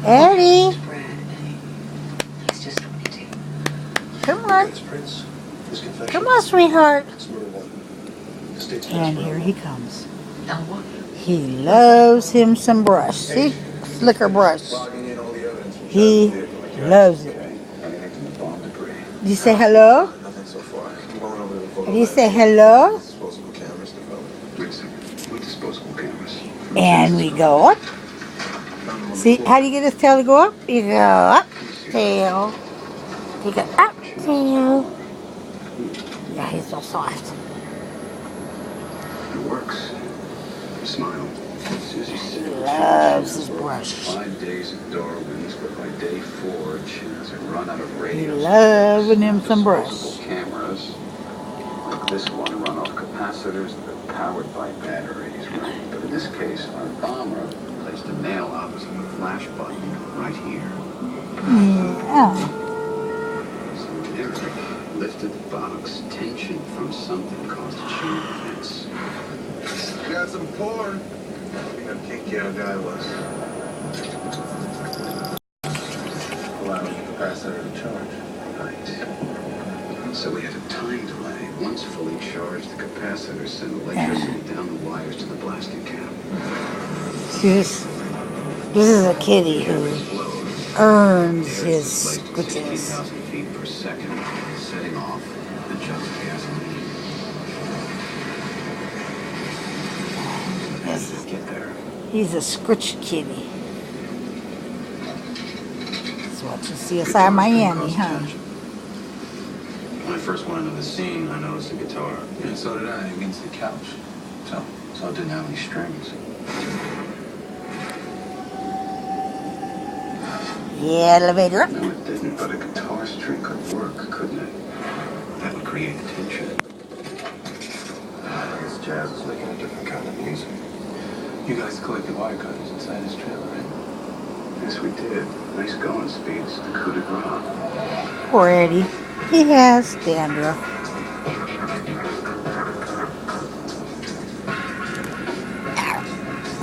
Eddie, He's just 22. come on. Come on, sweetheart. And here he comes. Oh, what? He loves him some brush. See? Slicker brush. He loves it. Did you say hello? Did you say hello? And we go up. See, how do you get his tail to go up? You go up, tail. You go up, tail. Yeah, he's so soft. It works. Smile. Susie said He loves his brush. 5 days of Darwin's, but by day 4, Chaz had run out of He radios. loving him some brush. Disposable cameras. Like this one run off capacitors that are powered by batteries, right? But in this case, our bomber placed a nail opposite the flash button right here. Yeah. So Eric lifted the box. Tension from something caused a chain events. We got some porn. How kinky our guy was. Allowing the capacitor to charge. Right. So we had a time delay. Once fully charged, the capacitor sent electricity down the wires to the blasting cap. This is a kitty who earns his scritches. 50,000 feet per second, setting off the jug of gasoline. Yes. Get there. He's a scritch kitty. That's what you see outside Miami, huh? When I first went into the scene, I noticed the guitar. And so did I, against the couch. So it didn't have any strings. Yeah, elevator up. No, it didn't. But a guitar string could work, couldn't it? That would create tension. I guess Jazz was making a different kind of music. You guys collected wire cutters inside his trailer, right? Yes, we did. Nice going, Speeds. The coup de grace. Poor Eddie. He has dandruff.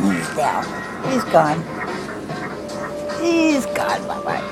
He's down. He's gone. He's gone, bye-bye.